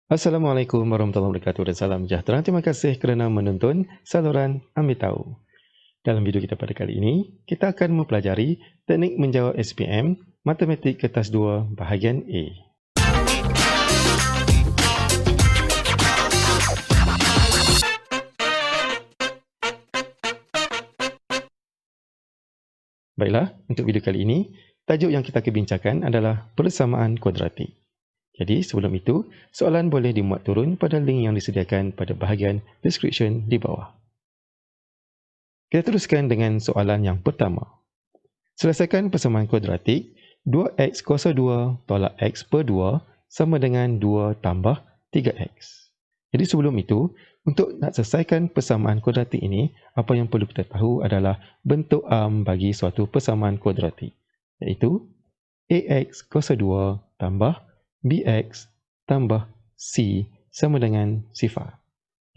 Assalamualaikum warahmatullahi wabarakatuh dan salam sejahtera. Terima kasih kerana menonton saluran Ambil Tahu. Dalam video kita pada kali ini, kita akan mempelajari teknik menjawab SPM Matematik Kertas 2 bahagian A. Baiklah, untuk video kali ini, tajuk yang kita akan bincangkan adalah persamaan kuadratik. Jadi sebelum itu, soalan boleh dimuat turun pada link yang disediakan pada bahagian description di bawah. Kita teruskan dengan soalan yang pertama. Selesaikan persamaan kuadratik 2x kuasa 2 tolak x per 2 sama dengan 2 tambah 3x. Jadi sebelum itu, untuk nak selesaikan persamaan kuadratik ini, apa yang perlu kita tahu adalah bentuk bagi suatu persamaan kuadratik, iaitu ax kuasa 2 tambah bx tambah c sama dengan sifar.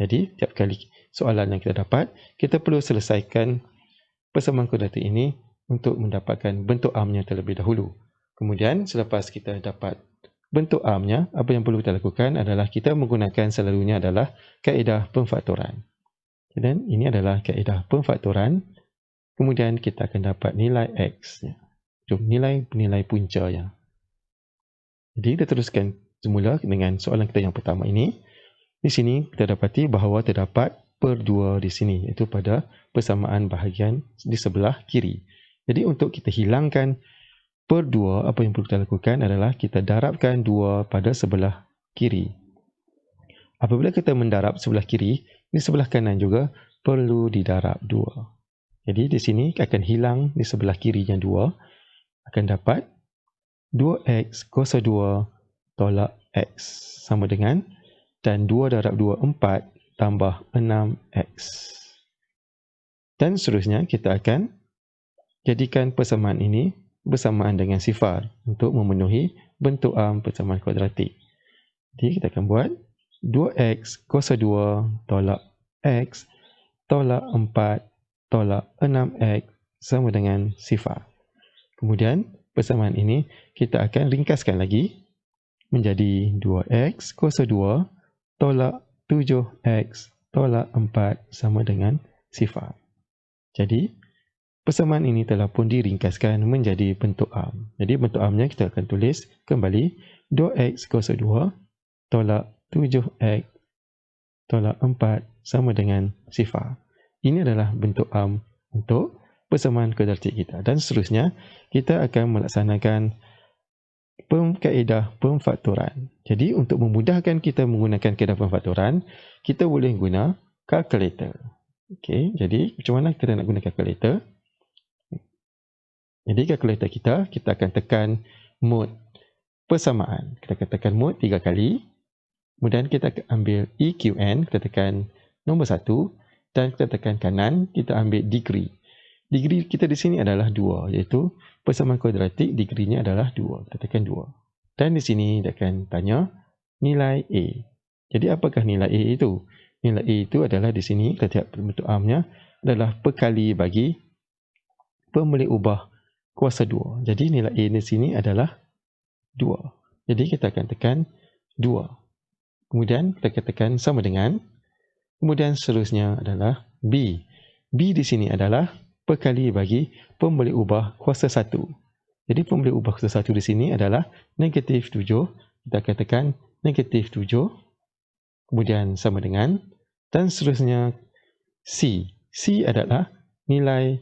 Jadi, tiap kali soalan yang kita dapat, kita perlu selesaikan persamaan kuadratik ini untuk mendapatkan bentuk nya terlebih dahulu. Kemudian, selepas kita dapat bentuk nya, apa yang perlu kita lakukan adalah kita menggunakan selalunya adalah kaedah pemfaktoran. Dan ini adalah kaedah pemfaktoran. Kemudian, kita akan dapat nilai x. Jom, nilai puncanya. Jadi, kita teruskan semula dengan soalan kita yang pertama ini. Di sini, kita dapati bahawa terdapat per 2 di sini, iaitu pada persamaan bahagian di sebelah kiri. Jadi, untuk kita hilangkan per 2, apa yang perlu kita lakukan adalah kita darabkan 2 pada sebelah kiri. Apabila kita mendarab sebelah kiri, di sebelah kanan juga perlu didarab 2. Jadi, di sini akan hilang di sebelah kirinya 2. Akan dapat 2x kuasa 2 tolak x sama dengan, dan 2 darab 2, 4 tambah 6x. Dan seterusnya kita akan jadikan persamaan ini bersamaan dengan sifar untuk memenuhi bentuk persamaan kuadratik. Jadi kita akan buat 2x kuasa 2 tolak x tolak 4 tolak 6x sama dengan sifar. Kemudian persamaan ini kita akan ringkaskan lagi menjadi 2x kuasa 2 tolak 7x tolak 4 sama dengan sifar. Jadi, persamaan ini telah pun diringkaskan menjadi bentuk Jadi, bentuk nya kita akan tulis kembali 2x kuasa 2 tolak 7x tolak 4 sama dengan sifar. Ini adalah bentuk untuk persamaan kuadratik kita. Dan seterusnya, kita akan melaksanakan kaedah pemfaktoran. Jadi, untuk memudahkan kita menggunakan kaedah pemfaktoran, kita boleh guna kalkulator. Okey, jadi macam mana kita nak guna kalkulator? Jadi, kalkulator kita akan tekan mod persamaan. Kita akan tekan mod 3 kali. Kemudian kita akan ambil EQN, kita tekan nombor 1 dan kita tekan kanan, kita ambil degree. Degree kita di sini adalah 2, iaitu persamaan kuadratik degree-nya adalah 2. Kita tekan 2. Dan di sini dia akan tanya nilai A. Jadi apakah nilai A itu? Nilai A itu adalah di sini, kita lihat bentuk nya adalah perkali bagi pemboleh ubah kuasa 2. Jadi nilai A di sini adalah 2. Jadi kita akan tekan 2. Kemudian kita akan tekan sama dengan. Kemudian seterusnya adalah B. B di sini adalah perkali bagi pemboleh ubah kuasa 1. Jadi pemboleh ubah kuasa 1 di sini adalah negatif 7. Kita akan tekan negatif 7. Kemudian sama dengan. Dan seterusnya C. C adalah nilai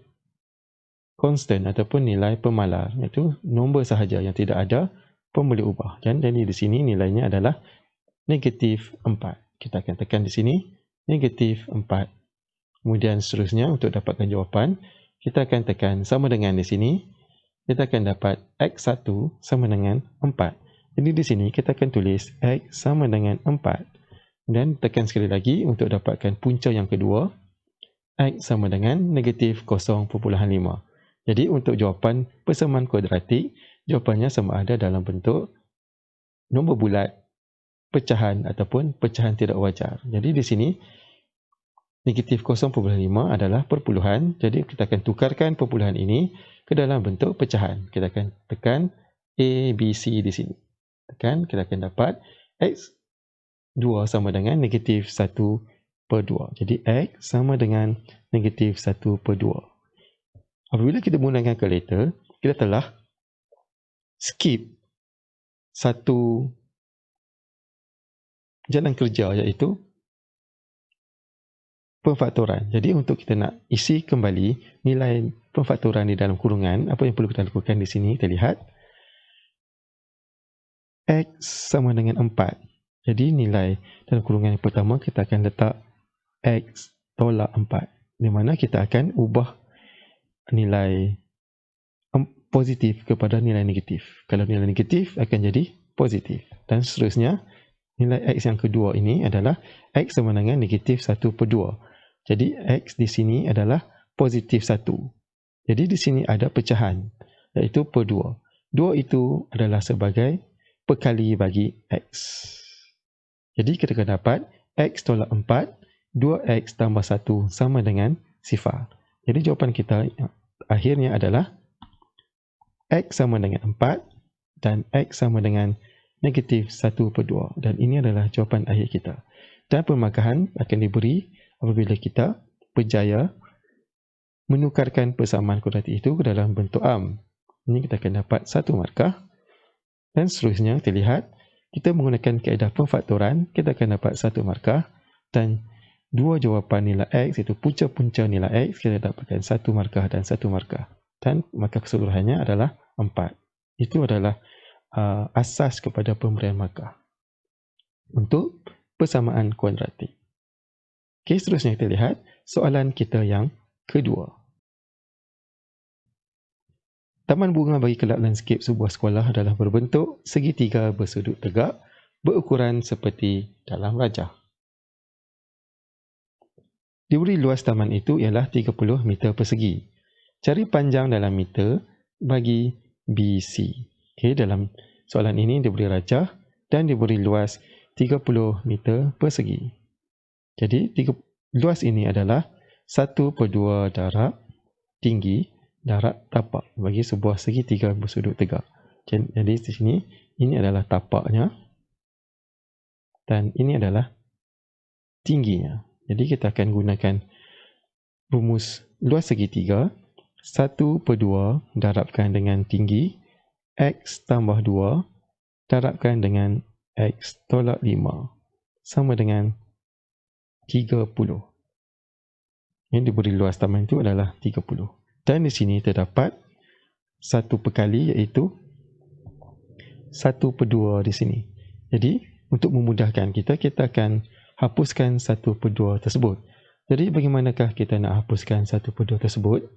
konstan ataupun nilai pemalar. Iaitu nombor sahaja yang tidak ada pemboleh ubah. Jadi di sini nilainya adalah negatif 4. Kita akan tekan di sini negatif 4. Kemudian seterusnya untuk dapatkan jawapan, kita akan tekan sama dengan di sini. Kita akan dapat x1 sama dengan 4. Jadi di sini kita akan tulis x sama dengan 4. Dan tekan sekali lagi untuk dapatkan punca yang kedua. X sama dengan negatif 0.5. Jadi untuk jawapan persamaan kuadratik, jawapannya sama ada dalam bentuk nombor bulat, pecahan ataupun pecahan tidak wajar. Jadi di sini negatif 0.5 adalah perpuluhan. Jadi kita akan tukarkan perpuluhan ini ke dalam bentuk pecahan. Kita akan tekan A, B, C di sini. Tekan, kita akan dapat X 2 sama dengan negatif 1/2. Jadi X sama dengan negatif 1/2. Apabila kita menggunakan kalkulator, kita telah skip satu jalan kerja, iaitu pemfaktoran. Jadi untuk kita nak isi kembali nilai pemfaktoran di dalam kurungan, apa yang perlu kita lakukan di sini, kita lihat X sama dengan 4. Jadi nilai dalam kurungan yang pertama kita akan letak X tolak 4, di mana kita akan ubah nilai positif kepada nilai negatif. Kalau nilai negatif akan jadi positif, dan seterusnya. Nilai X yang kedua ini adalah X sama dengan negatif 1/2. Jadi X di sini adalah positif 1. Jadi di sini ada pecahan, iaitu per 2. 2 itu adalah sebagai perkali bagi X. Jadi kita akan dapat X tolak 4, 2X tambah 1 sama dengan 0. Jadi jawapan kita akhirnya adalah X sama dengan 4 dan X sama dengan negatif 1/2, dan ini adalah jawapan akhir kita. Dan pemarkahan akan diberi apabila kita berjaya menukarkan persamaan kuadratik itu ke dalam bentuk am. Ini kita akan dapat 1 markah, dan seterusnya kita lihat kita menggunakan kaedah pemfaktoran, kita akan dapat 1 markah, dan 2 jawapan nilai X, iaitu punca-punca nilai X, kita dapatkan 1 markah dan 1 markah, dan markah keseluruhannya adalah 4. Itu adalah asas kepada pemberian markah untuk persamaan kuadratik. Okey, seterusnya kita lihat soalan kita yang kedua. Taman bunga bagi kelab landscape sebuah sekolah adalah berbentuk segitiga bersudut tegak berukuran seperti dalam rajah. Diberi luas taman itu ialah 30 meter persegi. Cari panjang dalam meter bagi BC. Okey, dalam soalan ini diberi rajah dan diberi luas 30 meter persegi. Jadi luas ini adalah 1/2 darab tinggi darab tapak bagi sebuah segitiga bersudut tegak. Jadi di sini ini adalah tapaknya dan ini adalah tingginya. Jadi kita akan gunakan rumus luas segitiga, 1/2 darabkan dengan tinggi X tambah 2 darabkan dengan X tolak 5 sama dengan 30. Yang diberi luas taman itu adalah 30. Dan di sini terdapat satu perkali, iaitu 1/2 di sini. Jadi untuk memudahkan kita akan hapuskan 1/2 tersebut. Jadi bagaimanakah kita nak hapuskan 1/2 tersebut?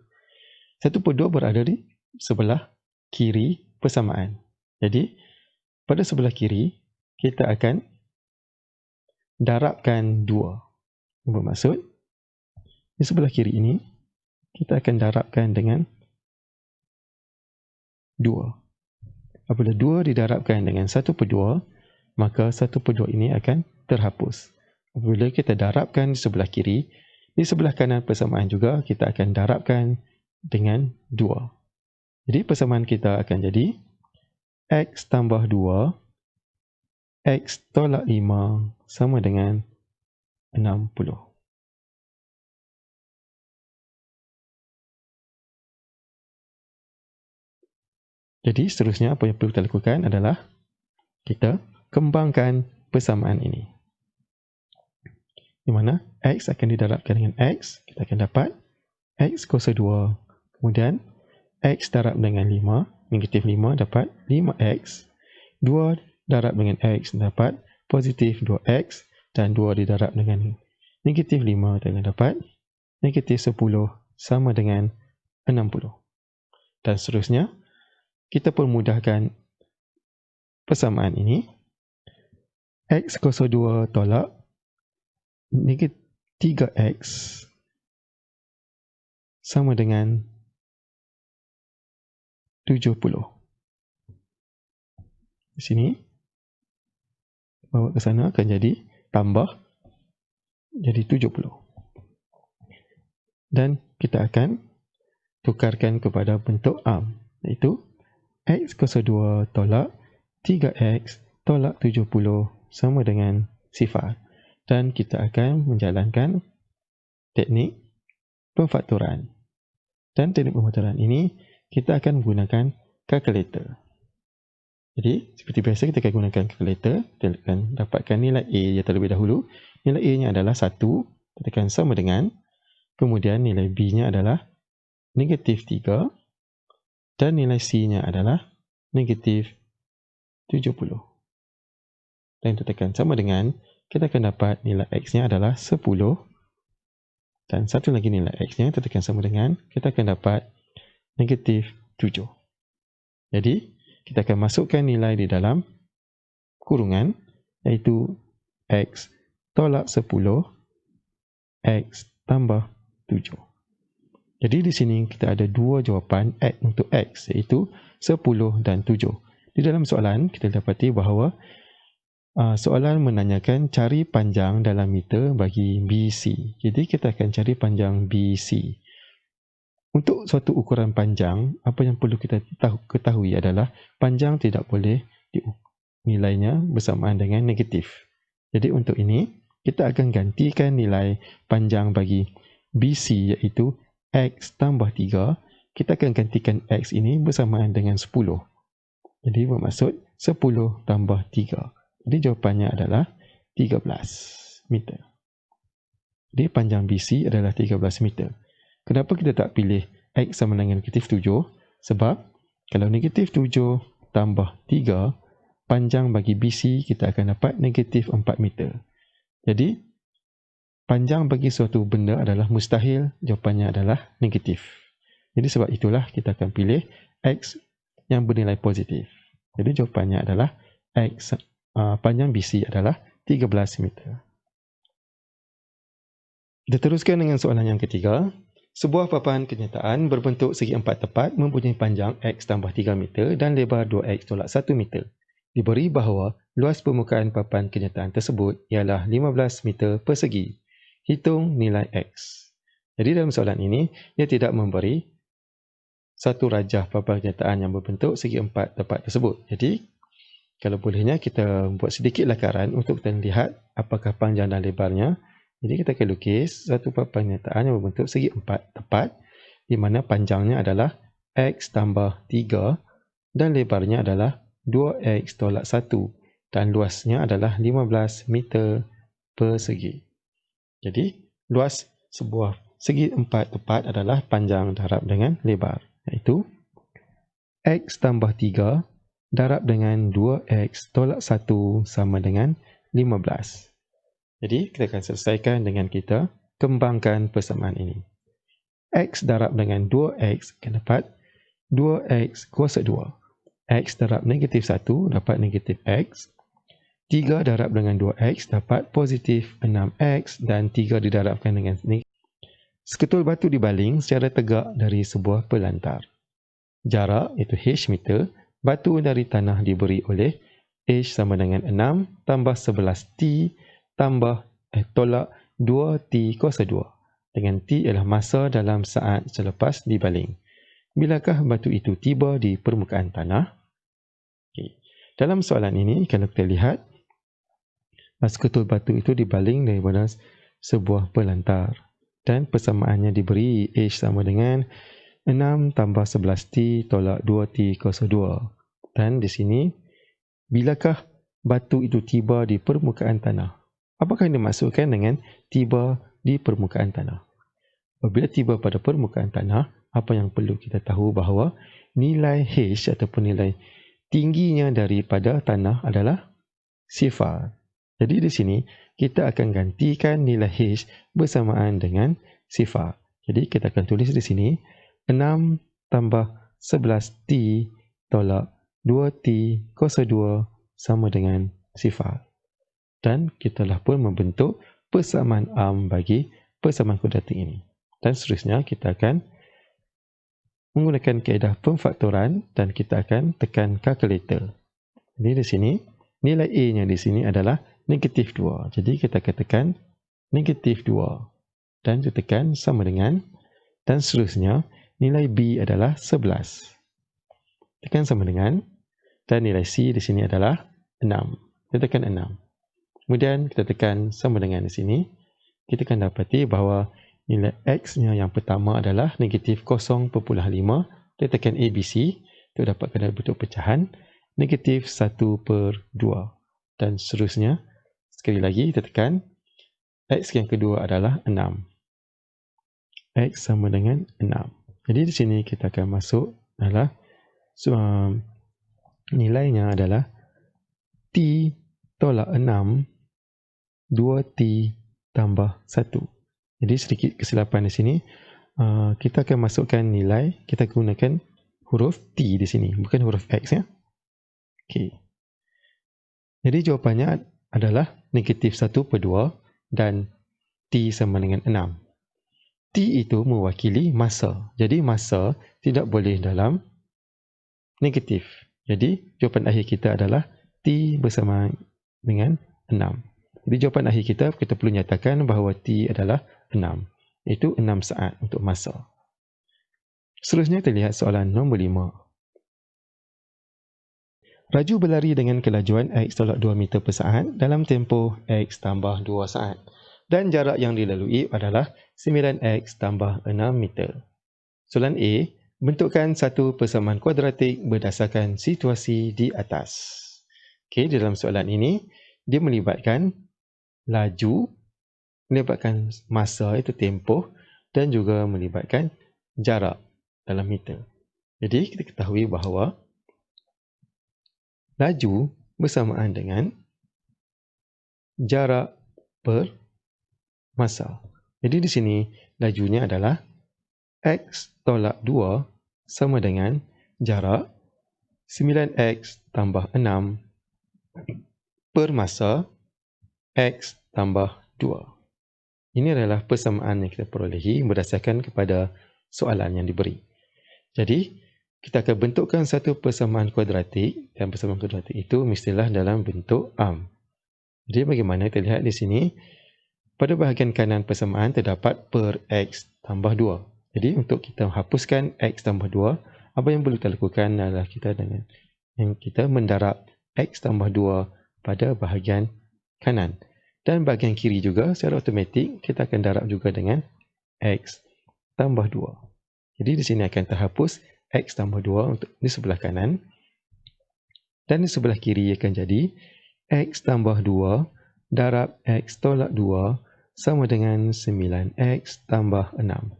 1/2 berada di sebelah kiri persamaan. Jadi pada sebelah kiri kita akan darabkan 2. Bermaksud di sebelah kiri ini kita akan darabkan dengan 2. Apabila 2 didarabkan dengan 1/2, maka 1/2 ini akan terhapus. Apabila kita darabkan di sebelah kiri, di sebelah kanan persamaan juga kita akan darabkan dengan 2. Jadi persamaan kita akan jadi X tambah 2 X tolak 5 sama dengan 60. Jadi seterusnya apa yang perlu kita lakukan adalah kita kembangkan persamaan ini, di mana X akan didarabkan dengan X, kita akan dapat X kuasa 2, kemudian X darab dengan 5, negatif 5 dapat 5X, 2 darab dengan X dapat positif 2X, dan 2 didarab dengan negatif 5 kita dapat negatif 10 sama dengan 60. Dan seterusnya kita permudahkan persamaan ini. X kuasa 2 tolak negatif 3X sama dengan 70. Di sini bawa ke sana akan jadi tambah jadi 70. Dan kita akan tukarkan kepada bentuk am, iaitu X kuasa 2 tolak 3X tolak 70 sama dengan sifar. Dan kita akan menjalankan teknik pemfaktoran. Dan teknik pemfaktoran ini kita akan menggunakan kalkulator. Jadi seperti biasa kita akan gunakan kalkulator. Kita akan dapatkan nilai A yang terlebih dahulu. Nilai A nya adalah 1. Kita tekan sama dengan. Kemudian nilai B nya adalah negatif 3. Dan nilai C nya adalah negatif 70. Dan kita tekan sama dengan, kita akan dapat nilai X nya adalah 10. Dan satu lagi nilai X nya, kita tekan sama dengan, kita akan dapat negatif 7. Jadi, kita akan masukkan nilai di dalam kurungan, iaitu X tolak 10, X tambah 7. Jadi di sini kita ada dua jawapan untuk X, iaitu 10 dan 7. Di dalam soalan, kita dapati bahawa soalan menanyakan cari panjang dalam meter bagi BC. Jadi kita akan cari panjang BC. Untuk suatu ukuran panjang, apa yang perlu kita ketahui adalah panjang tidak boleh nilainya bersamaan dengan negatif. Jadi untuk ini, kita akan gantikan nilai panjang bagi BC iaitu X tambah 3. Kita akan gantikan X ini bersamaan dengan 10. Jadi bermaksud 10 tambah 3. Jadi jawapannya adalah 13 meter. Jadi panjang BC adalah 13 meter. Kenapa kita tak pilih X sama dengan negatif 7? Sebab kalau negatif 7 tambah 3, panjang bagi BC kita akan dapat negatif 4 meter. Jadi panjang bagi suatu benda adalah mustahil, jawapannya adalah negatif. Jadi sebab itulah kita akan pilih X yang bernilai positif. Jadi jawapannya adalah X. Panjang BC adalah 13 meter. Kita teruskan dengan soalan yang ketiga. Sebuah papan kenyataan berbentuk segi empat tepat mempunyai panjang X tambah 3 meter dan lebar 2X tolak 1 meter. Diberi bahawa luas permukaan papan kenyataan tersebut ialah 15 meter persegi. Hitung nilai X. Jadi dalam soalan ini, ia tidak memberi satu rajah papan kenyataan yang berbentuk segi empat tepat tersebut. Jadi, kalau bolehnya kita buat sedikit lakaran untuk kita lihat apakah panjang dan lebarnya. Jadi kita akan lukis satu papan kenyataan yang berbentuk segi empat tepat di mana panjangnya adalah X tambah 3 dan lebarnya adalah 2X tolak 1 dan luasnya adalah 15 meter persegi. Jadi luas sebuah segi empat tepat adalah panjang darab dengan lebar, iaitu X tambah 3 darab dengan 2X tolak 1 sama dengan 15. Jadi, kita akan selesaikan dengan kita kembangkan persamaan ini. X darab dengan 2X akan dapat 2X kuasa 2. X darab negatif 1 dapat negatif X. 3 darab dengan 2X dapat positif 6X dan 3 didarabkan dengan negatif. Seketul batu dibaling secara tegak dari sebuah pelantar. Jarak, iaitu H meter. Batu dari tanah diberi oleh H sama dengan 6 tambah 11T tambah tolak 2T kuasa 2. Dengan T ialah masa dalam saat selepas dibaling. Bilakah batu itu tiba di permukaan tanah? Okay. Dalam soalan ini, kalau kita lihat, seketul batu itu dibaling daripada sebuah pelantar. Dan persamaannya diberi H sama dengan 6 tambah 11T tolak 2T kuasa 2. Dan di sini, bilakah batu itu tiba di permukaan tanah? Apakah yang dimaksudkan dengan tiba di permukaan tanah? Apabila tiba pada permukaan tanah, apa yang perlu kita tahu bahawa nilai H ataupun nilai tingginya daripada tanah adalah sifar. Jadi di sini, kita akan gantikan nilai H bersamaan dengan sifar. Jadi kita akan tulis di sini, 6 tambah 11T tolak 2T kuasa 2 sama dengan sifar. Dan kita telah pun membentuk persamaan am bagi persamaan kuadratik ini. Dan seterusnya kita akan menggunakan kaedah pemfaktoran dan kita akan tekan kalkulator. Jadi di sini, nilai A nya di sini adalah negatif 2. Jadi kita akan tekan negatif 2. Dan kita tekan sama dengan, dan seterusnya, nilai B adalah 11. Tekan sama dengan, dan nilai C di sini adalah 6. Kita tekan 6. Kemudian kita tekan sama dengan di sini. Kita akan dapati bahawa nilai X-nya yang pertama adalah negatif 0.5. Kita tekan ABC untuk dapatkan dalam bentuk pecahan negatif 1/2. Dan seterusnya. Sekali lagi kita tekan. X yang kedua adalah 6. X sama dengan 6. Jadi di sini kita akan masuk adalah nilainya adalah T tolak 6 2T tambah 1. Jadi sedikit kesilapan di sini. Kita akan masukkan nilai, kita gunakan huruf T di sini, bukan huruf X ya. Okey. Jadi jawapannya adalah negatif 1/2 dan T sama dengan 6. T itu mewakili masa. Jadi masa tidak boleh dalam negatif. Jadi jawapan akhir kita adalah T bersama dengan 6. Jadi jawapan akhir kita perlu nyatakan bahawa T adalah 6. Iaitu 6 saat untuk masa. Seterusnya kita lihat soalan nombor 5. Raju berlari dengan kelajuan X tolak 2 meter per saat dalam tempoh X tambah 2 saat. Dan jarak yang dilalui adalah 9X tambah 6 meter. Soalan A, bentukkan satu persamaan kuadratik berdasarkan situasi di atas. Okey, dalam soalan ini, dia melibatkan laju, melibatkan masa itu tempoh dan juga melibatkan jarak dalam meter. Jadi kita ketahui bahawa laju bersamaan dengan jarak per masa. Jadi di sini lajunya adalah X tolak 2 sama dengan jarak 9X tambah 6 per masa X tambah 2. Ini adalah persamaan yang kita perolehi berdasarkan kepada soalan yang diberi. Jadi, kita akan bentukkan satu persamaan kuadratik dan persamaan kuadratik itu mestilah dalam bentuk arm. Jadi, bagaimana kita lihat di sini, pada bahagian kanan persamaan terdapat per X tambah 2. Jadi, untuk kita hapuskan X tambah 2, apa yang perlu kita lakukan adalah kita mendarab X tambah 2 pada bahagian kanan. Dan bahagian kiri juga secara automatik kita akan darab juga dengan X tambah 2. Jadi di sini akan terhapus X tambah 2 untuk di sebelah kanan. Dan di sebelah kiri akan jadi X tambah 2 darab X tolak 2 sama dengan 9X tambah 6.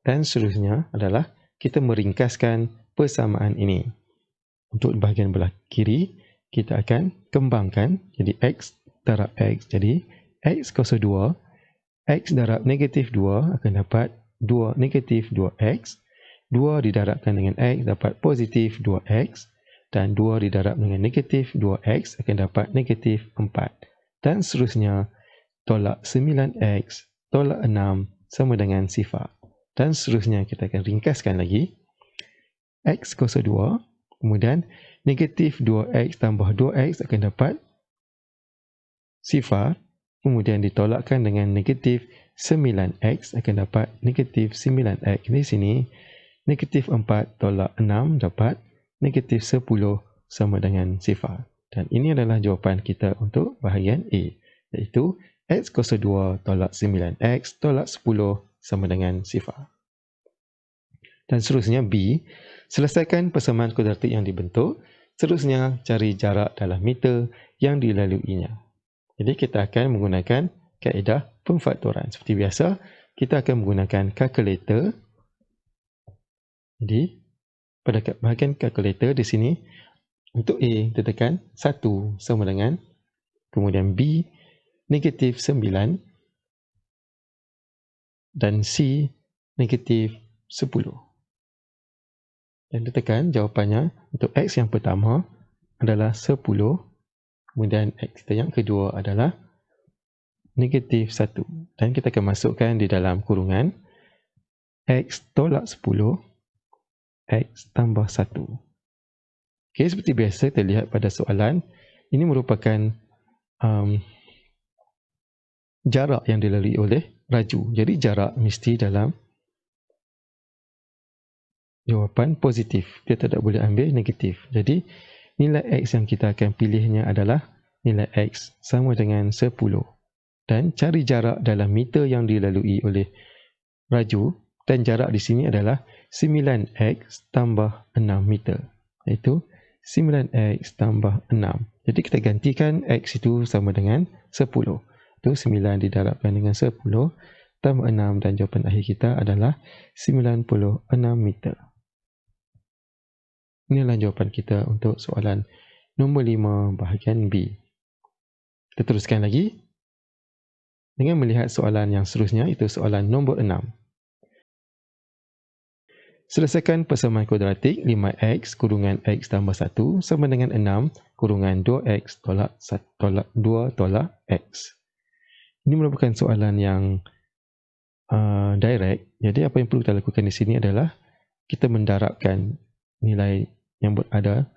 Dan seterusnya adalah kita meringkaskan persamaan ini. Untuk bahagian belah kiri, kita akan kembangkan jadi X darab X. Jadi X kuasa 2, X darab negatif 2 akan dapat 2 negatif 2X. 2 didarabkan dengan X dapat positif 2X. Dan 2 didarab dengan negatif 2X akan dapat negatif 4. Dan seterusnya, tolak 9X, tolak 6 sama dengan sifar. Dan seterusnya kita akan ringkaskan lagi. X kuasa 2, kemudian negatif 2X tambah 2X akan dapat sifar, kemudian ditolakkan dengan negatif 9X akan dapat negatif 9X. Di sini, negatif 4 tolak 6 dapat negatif 10 sama dengan sifar. Dan ini adalah jawapan kita untuk bahagian A, iaitu X kuasa 2 tolak 9X tolak 10 sama dengan sifar. Dan seterusnya B, selesaikan persamaan kuadratik yang dibentuk. Seterusnya, cari jarak dalam meter yang dilaluinya. Jadi kita akan menggunakan kaedah pemfaktoran. Seperti biasa, kita akan menggunakan kalkulator. Jadi, pada bahagian kalkulator di sini, untuk A, kita tekan 1 sama dengan, kemudian B, negatif 9, dan C, negatif 10. Dan kita tekan jawapannya untuk X yang pertama adalah 10, kemudian X yang kedua adalah negatif 1. Dan kita akan masukkan di dalam kurungan X tolak 10, X tambah 1. Okay, seperti biasa kita lihat pada soalan, ini merupakan jarak yang dilalui oleh raju. Jadi jarak mesti dalam jawapan positif. Kita tidak boleh ambil negatif. Jadi nilai X yang kita akan pilihnya adalah nilai X sama dengan 10. Dan cari jarak dalam meter yang dilalui oleh raju, dan jarak di sini adalah 9X tambah 6 meter. Iaitu 9X tambah 6. Jadi kita gantikan X itu sama dengan 10. Itu 9 didarabkan dengan 10 tambah 6, dan jawapan akhir kita adalah 96 meter. Inilah jawapan kita untuk soalan nombor 5 bahagian B. Kita teruskan lagi dengan melihat soalan yang seterusnya, itu soalan nombor 6. Selesaikan persamaan kuadratik 5x kurungan x tambah 1 sama dengan 6 kurungan 2x tolak 2 tolak x. Ini merupakan soalan yang direct. Jadi apa yang perlu kita lakukan di sini adalah kita mendarabkan nilai yang berada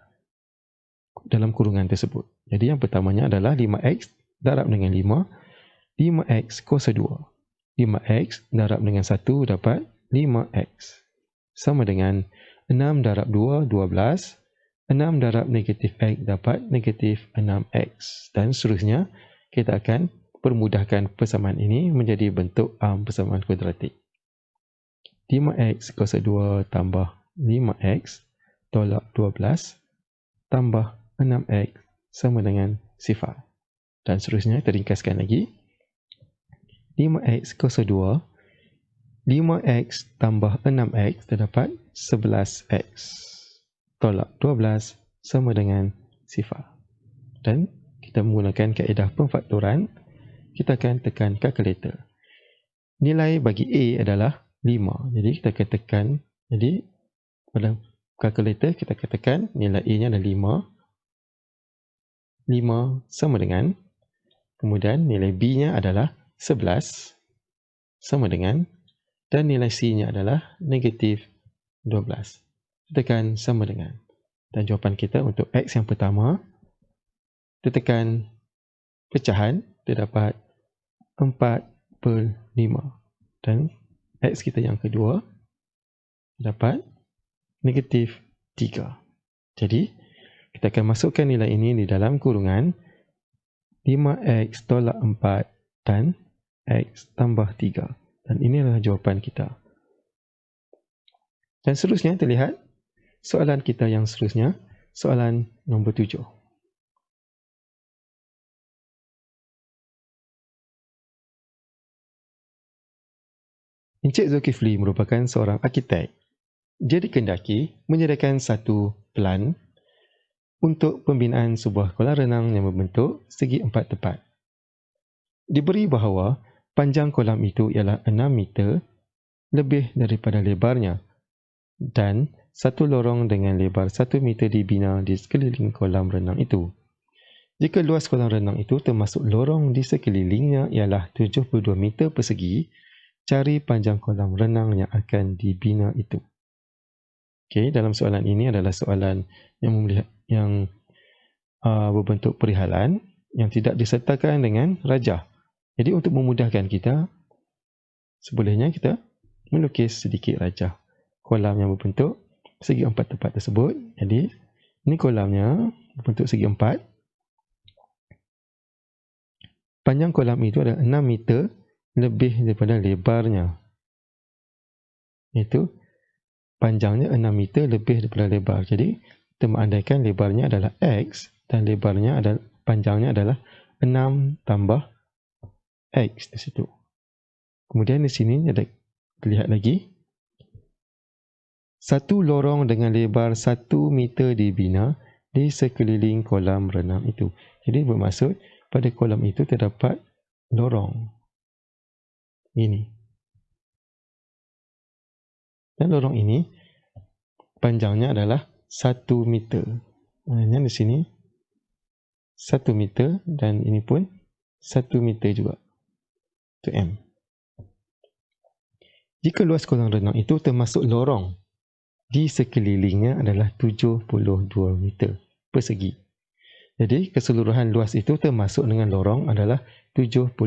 dalam kurungan tersebut. Jadi yang pertamanya adalah 5x darab dengan 5, 5x kuasa 2. 5x darab dengan 1 dapat 5x. Sama dengan 6 darab 2, 12. 6 darab negatif x dapat negatif 6x. Dan seterusnya, kita akan permudahkan persamaan ini menjadi bentuk persamaan kuadratik. 5x kuasa 2 tambah 5x tolak 12 tambah 6x sama dengan 0. Dan seterusnya, kita ringkaskan lagi. 5x kuasa 2, 5x tambah 6x terdapat 11x tolak 12 sama dengan 0. Dan kita menggunakan kaedah pemfaktoran, kita akan tekan kalkulator. Nilai bagi A adalah 5. Jadi kita akan tekan, jadi pada kalkulator kita akan tekan nilai A nya adalah 5. 5 sama dengan, kemudian nilai B nya adalah 11 sama dengan, dan nilai C nya adalah negatif 12. Tekan sama dengan. Dan jawapan kita untuk X yang pertama, kita tekan pecahan, kita dapat 4/5. Dan X kita yang kedua, dapat negatif 3. Jadi, kita akan masukkan nilai ini di dalam kurungan 5x tolak 4 dan x tambah 3. Dan inilah jawapan kita. Dan seterusnya, terlihat soalan kita yang seterusnya, soalan nombor 7. Encik Zulkifli merupakan seorang arkitek. Dia dikendaki menyediakan satu plan untuk pembinaan sebuah kolam renang yang berbentuk segi empat tepat. Diberi bahawa panjang kolam itu ialah 6 meter lebih daripada lebarnya, dan satu lorong dengan lebar 1 meter dibina di sekeliling kolam renang itu. Jika luas kolam renang itu termasuk lorong di sekelilingnya ialah 72 meter persegi, cari panjang kolam renang yang akan dibina itu. Okey, dalam soalan ini adalah soalan yang berbentuk perihalan yang tidak disertakan dengan rajah. Jadi untuk memudahkan kita, sebolehnya kita melukis sedikit rajah kolam yang berbentuk segi empat tepat tersebut. Jadi ini kolamnya berbentuk segi empat. Panjang kolam itu adalah 6 meter lebih daripada lebarnya. Iaitu panjangnya 6 meter lebih daripada lebar. Jadi kita mengandaikan lebarnya adalah X dan lebarnya adalah, panjangnya adalah 6 tambah X di situ. Kemudian di sini ada terlihat lagi satu lorong dengan lebar 1 meter dibina di sekeliling kolam renang itu. Jadi bermaksud pada kolam itu terdapat lorong ini. Dan lorong ini panjangnya adalah 1 meter. Yang di sini 1 meter dan ini pun 1 meter juga. Itu M. Jika luas kolam renang itu termasuk lorong, di sekelilingnya adalah 72 meter persegi. Jadi keseluruhan luas itu termasuk dengan lorong adalah 72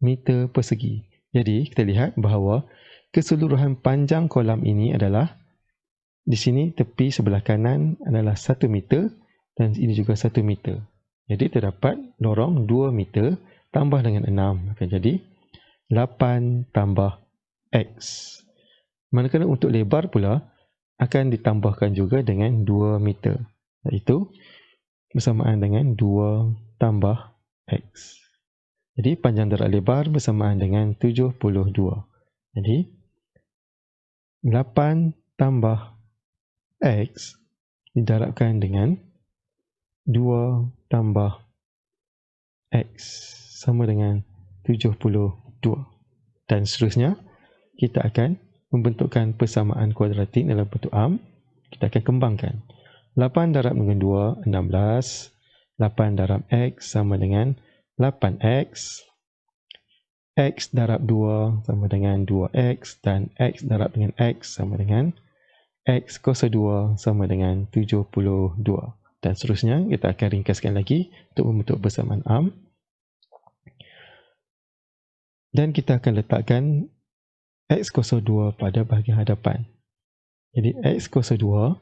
meter persegi. Jadi kita lihat bahawa keseluruhan panjang kolam ini adalah, di sini tepi sebelah kanan adalah 1 meter dan ini juga 1 meter. Jadi terdapat lorong 2 meter tambah dengan 6 akan jadi 8 tambah X. Manakala untuk lebar pula akan ditambahkan juga dengan 2 meter. Iaitu bersamaan dengan 2 tambah X. Jadi panjang darab lebar bersamaan dengan 72. Jadi 8 tambah X didarabkan dengan 2 tambah X sama dengan 72. Dan seterusnya, kita akan membentukkan persamaan kuadratik dalam bentuk am. Kita akan kembangkan. 8 darab dengan 2, 16. 8 darab X sama dengan 8X. X darab 2 sama dengan 2X. Dan X darab dengan X sama dengan X kuasa 2 sama dengan 72. Dan seterusnya, kita akan ringkaskan lagi untuk membentuk persamaan am. Dan kita akan letakkan X kuasa 2 pada bahagian hadapan. Jadi X kuasa 2,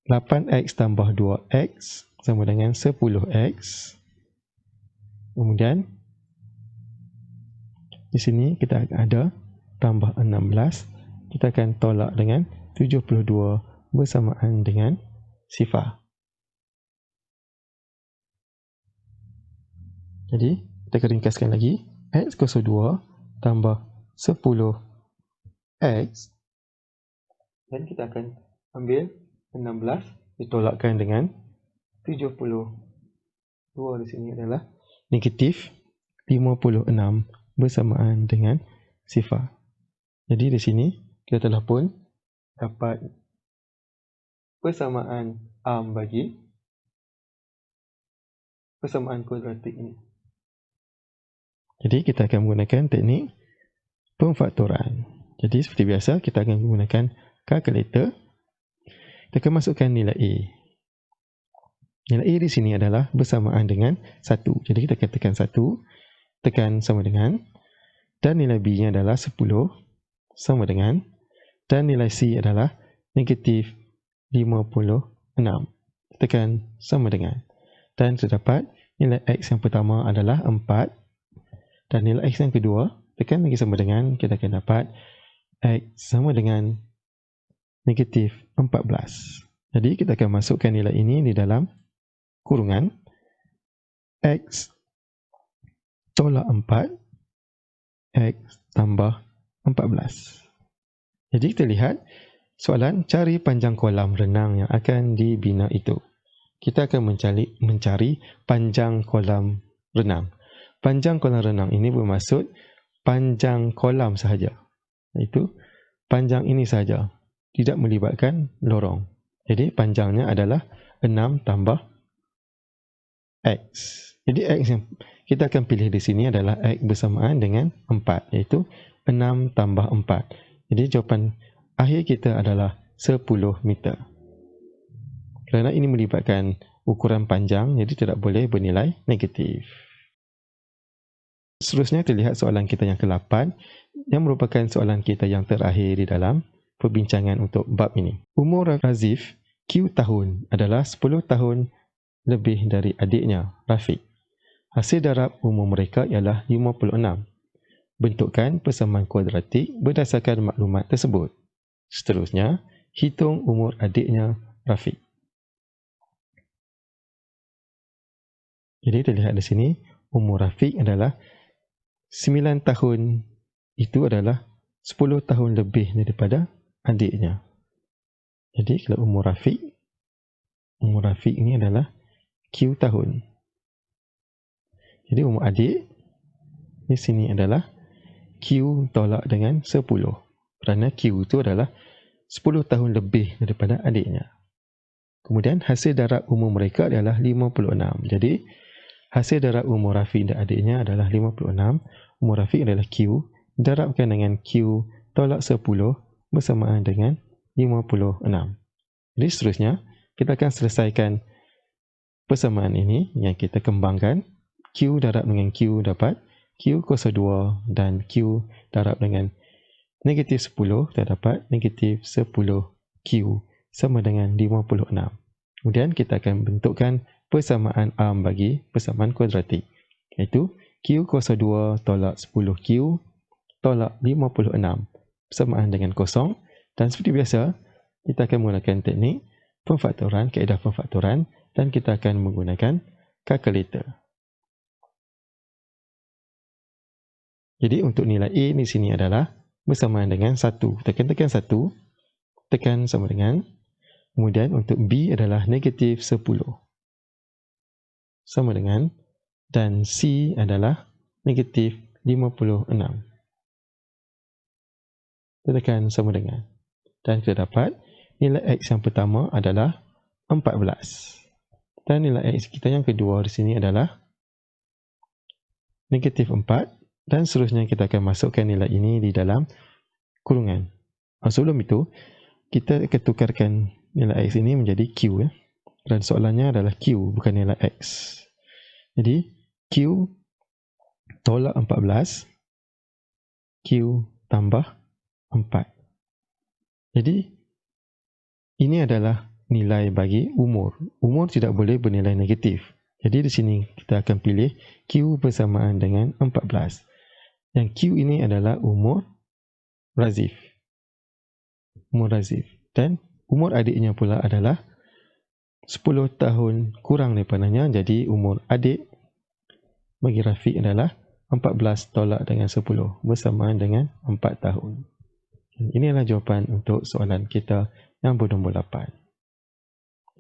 8X tambah 2X sama dengan 10X. Kemudian, di sini kita akan ada tambah 16. Kita akan tolak dengan 72 bersamaan dengan sifar. Jadi, kita akan ringkaskan lagi. X kuasa 2 tambah 10X. Dan kita akan ambil 16 ditolakkan dengan 72 di sini adalah negatif 56 bersamaan dengan sifar. Jadi di sini kita telah pun dapat persamaan am bagi persamaan kuadratik ini. Jadi kita akan menggunakan teknik pemfaktoran. Jadi seperti biasa kita akan menggunakan kalkulator. Kita akan masukkan nilai A. Nilai A di sini adalah bersamaan dengan 1. Jadi kita akan tekan 1, tekan sama dengan, dan nilai B nya adalah 10 sama dengan, dan nilai C adalah negatif 56. Tekan sama dengan. Dan terdapat nilai X yang pertama adalah 4. Dan nilai X yang kedua, tekan lagi sama dengan, kita akan dapat X sama dengan negatif 14. Jadi kita akan masukkan nilai ini di dalam kurungan X tolak 4, X tambah 14. Jadi kita lihat soalan cari panjang kolam renang yang akan dibina itu. Kita akan mencari panjang kolam renang. Panjang kolam renang ini bermaksud panjang kolam sahaja. Iaitu panjang ini sahaja. Tidak melibatkan lorong. Jadi panjangnya adalah 6 tambah X. Jadi X yang kita akan pilih di sini adalah X bersamaan dengan 4. Iaitu 6 tambah 4. Jadi jawapan akhir kita adalah 10 meter. Kerana ini melibatkan ukuran panjang, jadi tidak boleh bernilai negatif. Seterusnya kita lihat soalan kita yang ke-8 yang merupakan soalan kita yang terakhir di dalam perbincangan untuk bab ini. Umur Razif Q tahun adalah 10 tahun lebih dari adiknya Rafiq. Hasil darab umur mereka ialah 56. Bentukkan persamaan kuadratik berdasarkan maklumat tersebut. Seterusnya, hitung umur adiknya Rafiq. Jadi kita lihat di sini umur Rafiq adalah 9 tahun, itu adalah 10 tahun lebih daripada adiknya. Jadi kalau umur Rafiq ini adalah Q tahun. Jadi umur adik di sini adalah Q tolak dengan 10. Kerana Q itu adalah 10 tahun lebih daripada adiknya. Kemudian hasil darab umur mereka adalah 56. Jadi hasil darab umur Rafiq dan adiknya adalah 56. Umur Rafiq adalah Q. Darabkan dengan Q tolak 10 bersamaan dengan 56. Jadi seterusnya, kita akan selesaikan persamaan ini yang kita kembangkan. Q darab dengan Q dapat Q kuasa 2 dan Q darab dengan negatif 10 kita dapat negatif 10 Q sama dengan 56. Kemudian kita akan bentukkan persamaan arm bagi persamaan kuadratik, iaitu Q02 tolak 10Q tolak 56 persamaan dengan kosong. Dan seperti biasa, kita akan menggunakan teknik pemfaktoran, kaedah pemfaktoran, dan kita akan menggunakan kalkulator. Jadi untuk nilai A di sini adalah bersamaan dengan 1. Tekan 1, tekan sama dengan. Kemudian untuk B adalah negatif 10. Sama dengan. Dan C adalah negatif 56. Tekan sama dengan. Dan kita dapat nilai X yang pertama adalah 14. Dan nilai X kita yang kedua di sini adalah negatif 4. Dan seterusnya kita akan masukkan nilai ini di dalam kurungan. Sebelum itu, kita akan tukarkan nilai X ini menjadi Q. Dan soalannya adalah Q, bukan nilai X. Jadi, Q tolak 14, Q tambah 4. Jadi, ini adalah nilai bagi umur. Umur tidak boleh bernilai negatif. Jadi, di sini kita akan pilih Q bersamaan dengan 14. Yang Q ini adalah umur razif. Umur razif. Dan umur adiknya pula adalah 10 tahun kurang daripadanya. Jadi umur adik bagi Rafiq adalah 14 tolak dengan 10 bersamaan dengan 4 tahun. Inilah jawapan untuk soalan kita yang bernombor 8.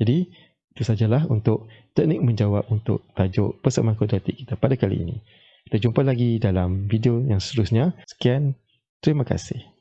Jadi itu sajalah untuk teknik menjawab untuk tajuk persamaan kuadratik kita pada kali ini. Kita jumpa lagi dalam video yang seterusnya. Sekian, terima kasih.